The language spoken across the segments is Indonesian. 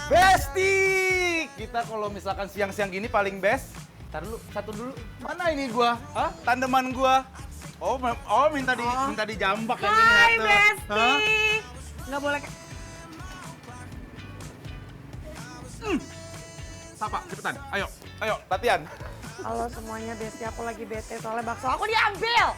Besti! Kita kalau misalkan siang-siang gini paling best. Ntar dulu, satu dulu. Mana ini gua? Hah? Tandeman gua. Oh, minta dijambak yang ini. Hai satu. Besti! Hah? Nggak boleh Sapa, cepetan. Ayo, latihan. Halo semuanya Besti, aku lagi bete soalnya bakso aku diambil.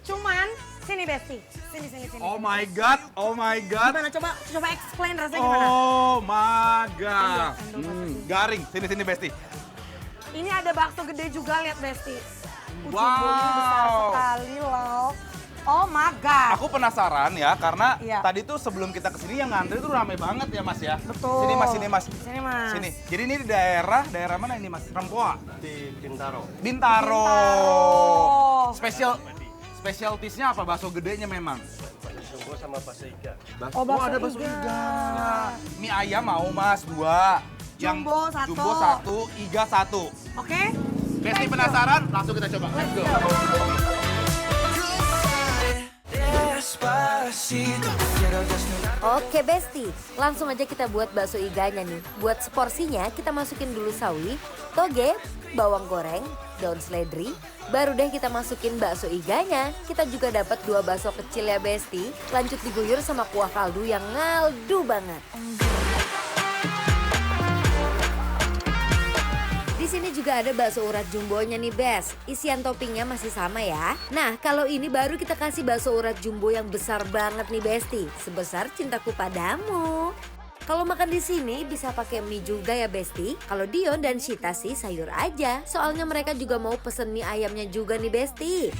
Cuman, sini Besti. Sini. Oh my god. Gimana? Coba explain rasanya gimana? Oh my god. Endul. Garing, sini Besti. Ini ada bakso gede juga, lihat Besti. Wow. Jumbonya besar sekali loh. Oh my god. Aku penasaran ya, karena Iya. tadi tuh sebelum kita kesini yang ngantri tuh rame banget ya Mas ya. Betul. Sini Mas. Sini Mas. Sini. Jadi ini di daerah mana ini Mas? Rempoa. Di Bintaro. Bintaro. Bintaro. Spesialtisnya apa? Bakso gedenya memang. Jumbo sama bakso iga. Oh, bakso ada bakso iga. iga. Mie ayam mau Mas 2. Jumbo 1. Jumbo 1, iga 1. Oke? Besti penasaran? Langsung kita coba. Let's go. Oke Besti, langsung aja kita buat bakso iganya nih. Buat seporsinya kita masukin dulu sawi, toge, bawang goreng, daun seledri. Baru deh kita masukin bakso iganya. Kita juga dapat 2 bakso kecil ya Besti. Lanjut diguyur sama kuah kaldu yang ngaldu banget. Di sini juga ada bakso urat jumbonya nih Bes. Isian toppingnya masih sama ya. Nah kalau ini baru kita kasih bakso urat jumbo yang besar banget nih Besti. Sebesar cintaku padamu. Kalau makan di sini bisa pakai mie juga ya Besti. Kalau Dion dan Shita sih sayur aja. Soalnya mereka juga mau pesen mie ayamnya juga nih Besti.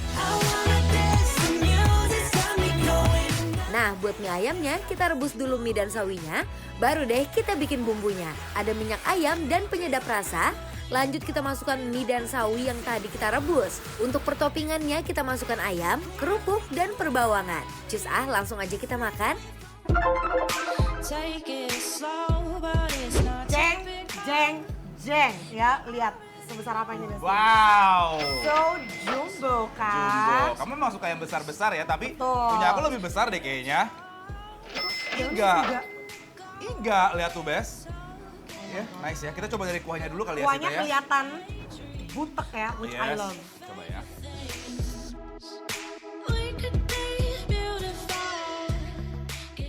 Nah buat mie ayamnya kita rebus dulu mie dan sawinya. Baru deh kita bikin bumbunya. Ada minyak ayam dan penyedap rasa. Lanjut kita masukkan mie dan sawi yang tadi kita rebus. Untuk pertopingannya kita masukkan ayam, kerupuk, dan perbawangan. Cus langsung aja kita makan. Jeng. Ya, lihat sebesar apa ini Besti. Wow. So jumbo kan? Jumbo. Kamu memang suka yang besar-besar ya, tapi Betul. punya aku lebih besar deh kayaknya. Iga, lihat tuh Bes. Ya, nice ya. Kita coba dari kuahnya dulu kali ya, Kuahnya Sita ya. kelihatan butek ya, which I Yes. love. Coba ya.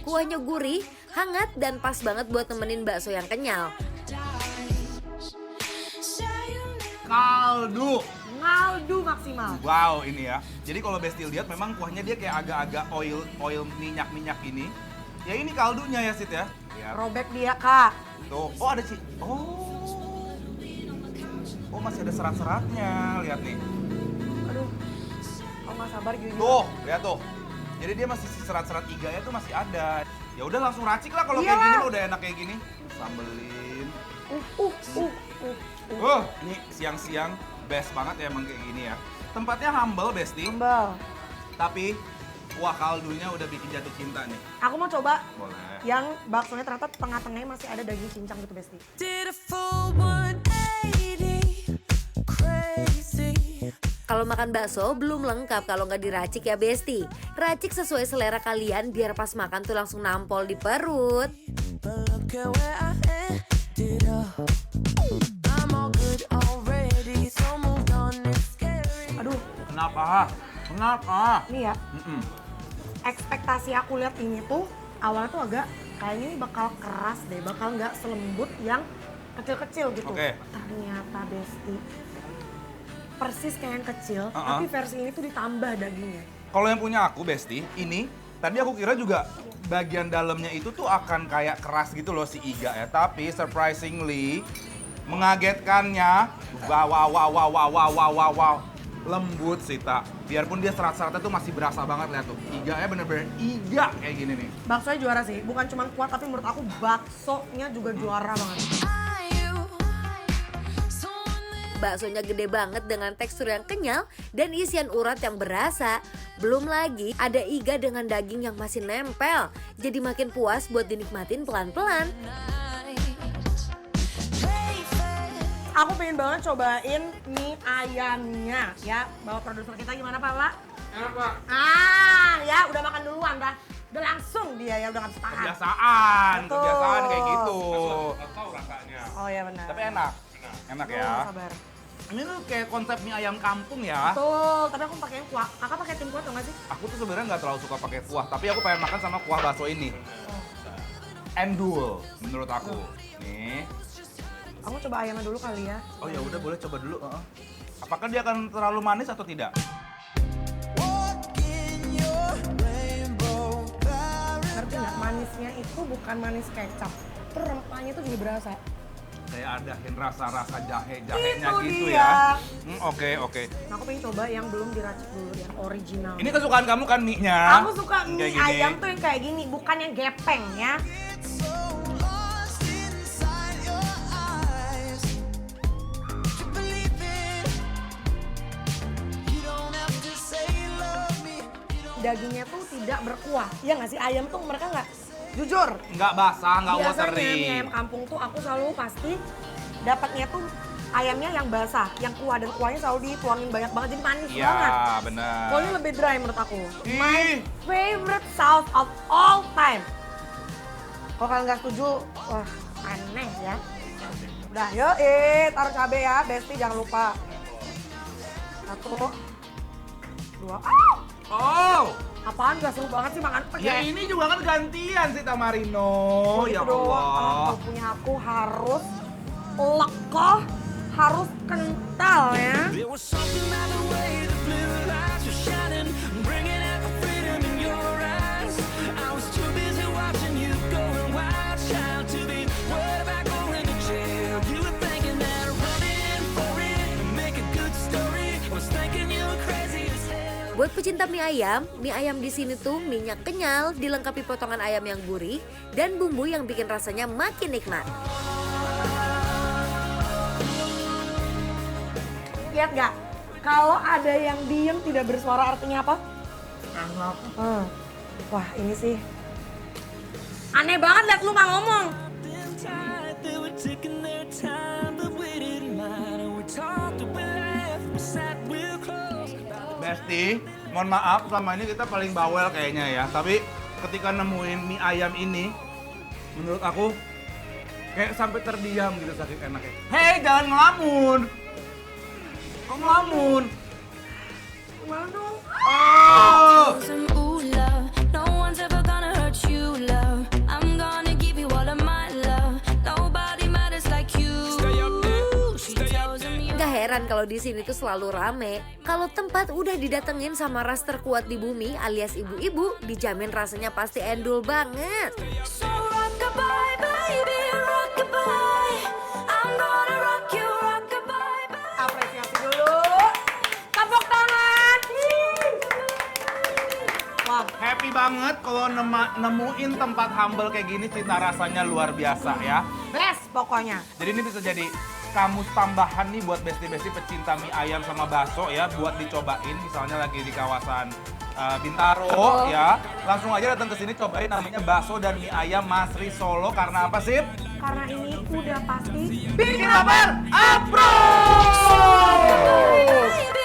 Kuahnya gurih, hangat, dan pas banget buat nemenin bakso yang kenyal. Kaldu. Ngaldu maksimal. Wow, ini ya. Jadi kalau Besti lihat memang kuahnya dia kayak agak-agak oil minyak gini. Ya ini kaldunya ya, Sit ya. Lihat. Robek dia kak. Tuh. Oh, ada sih. Oh, masih ada serat-seratnya. Lihat nih. Aduh, aku nggak sabar gini. Tuh, lihat tuh. Jadi dia masih serat-serat iganya tuh masih ada. Ya udah langsung racik lah kalau kayak Iyalah. gini mah udah enak kayak gini. Sambelin. Ini siang-siang best banget ya emang kayak gini ya. Tempatnya humble, Besti. Sambal. Tapi kuah kaldunya udah bikin jatuh cinta nih. Aku mau coba Boleh. yang baksonya ternyata tengah-tengahnya masih ada daging cincang gitu Besti. Kalau makan bakso belum lengkap kalau nggak diracik ya Besti. Racik sesuai selera kalian biar pas makan tuh langsung nampol di perut. Aduh, Kenapa? ini ya, ekspektasi aku lihat ini tuh awalnya tuh agak kayaknya ini bakal keras deh, bakal nggak selembut yang kecil-kecil gitu. Oke. Ternyata Besti persis kayak yang kecil, Uh-uh. tapi versi ini tuh ditambah dagingnya. Kalau yang punya aku, Besti, ini tadi aku kira juga bagian dalamnya itu tuh akan kayak keras gitu loh si iga ya. Tapi surprisingly, mengagetkannya, wow. Lembut sih, Tak. Biarpun dia serat-seratnya tuh masih berasa banget, lihat tuh. Iganya bener-bener iga kayak gini nih. Baksonya juara sih, bukan cuma kuat tapi menurut aku baksonya juga juara banget. Baksonya gede banget dengan tekstur yang kenyal dan isian urat yang berasa. Belum lagi ada iga dengan daging yang masih nempel. Jadi makin puas buat dinikmatin pelan-pelan. Aku pengen banget cobain mie ayamnya ya. Bawa produser kita gimana Pak? Enak, Pak. Ya udah makan duluan dah. Udah langsung dia ya, udah nggak bisa tahan. Kebiasaan, Betul. kebiasaan kayak gitu. Tahu rasanya. Oh ya benar. Tapi enak, enak Aduh, ya. sabar. Ini tuh kayak konsep mie ayam kampung ya. Betul, tapi aku pakai yang kuah. Kakak pakai tim kuah atau nggak sih? Aku tuh sebenarnya nggak terlalu suka pakai kuah, tapi aku pengen makan sama kuah bakso ini. Endul, menurut aku. Nih. Aku coba ayamnya dulu kali ya. Oh ya udah boleh coba dulu. Apakah dia akan terlalu manis atau tidak? Ngerti nggak? Manisnya itu bukan manis kecap. Itu rempahnya itu juga berasa. Kayak ada rasa-rasa jahe-jahenya Itu gitu dia. ya. Oke. Nah, aku pengen coba yang belum diracik dulu, yang original. Ini kesukaan kamu kan mie-nya? Aku suka mie Kayak gini. ayam tuh yang kayak gini, bukan yang gepeng ya. Dagingnya tuh tidak berkuah. Iya nggak sih? Ayam tuh mereka nggak, jujur. Nggak basah, nggak Biasanya watery. mie ayam kampung tuh aku selalu pasti dapatnya tuh ayamnya yang basah, yang kuah, dan kuahnya selalu dituangin banyak banget, jadi manis Iya, banget. benar. Kalau ini lebih dry menurut aku. Ih. My favorite sauce of all time. Kalau kalian nggak setuju, wah aneh ya. Udah, yuk taruh cabai ya, Besti jangan lupa. 1, 2, Oh, apaan gak seru banget sih makan pakai. ya ini juga kan gantian sih Tamarino. Oh, Ya gitu doang. Allah. Kalau punya aku harus lekoh, harus kental ya. There was something about the way the blue lights were shining, bringing out the freedom in your eyes. I was too busy watching you going wild, child, to be worried about going to jail. You were thinking that running for it would make a good story. I was thinking you were crazy as hell. Buat pecinta mie ayam di sini tuh minyak kenyal, dilengkapi potongan ayam yang gurih, dan bumbu yang bikin rasanya makin nikmat. Lihat nggak? Kalau ada yang diem tidak bersuara artinya apa? Wah ini sih aneh banget liat lu nggak ngomong. Tight, they were taking their time, but we didn't mind. And we talked, we laughed, we sat real close. Besti, mohon maaf selama ini kita paling bawel kayaknya ya. Tapi ketika nemuin mie ayam ini, menurut aku kayak sampai terdiam gitu saking enaknya. Hei, jangan ngelamun. Kok ngelamun? Gimana dong? Oh! Ooh, love, no one's ever gonna hurt you, love. I'm gonna give you all of my love. Nobody matters like you. She tells me Gak heran kalau di sini tuh selalu rame. Kalau tempat udah didatengin sama ras terkuat di bumi alias ibu-ibu, dijamin rasanya pasti endul banget. so rockabye, baby, rockabye. I'm gonna rock you, rockabye, baby. Apresiasi dulu. Tepuk tangan. Wah, Happy banget kalau nemuin tempat humble kayak gini, cita rasanya luar biasa ya. best pokoknya. Jadi ini bisa jadi kamus tambahan nih buat besti-besti pecinta mie ayam sama bakso ya, buat dicobain misalnya lagi di kawasan Bintaro ya. Langsung aja datang ke sini cobain, namanya bakso dan mie ayam Masri Solo. Karena apa sih? Karena ini udah pasti Bikin lapar, approve! Baby,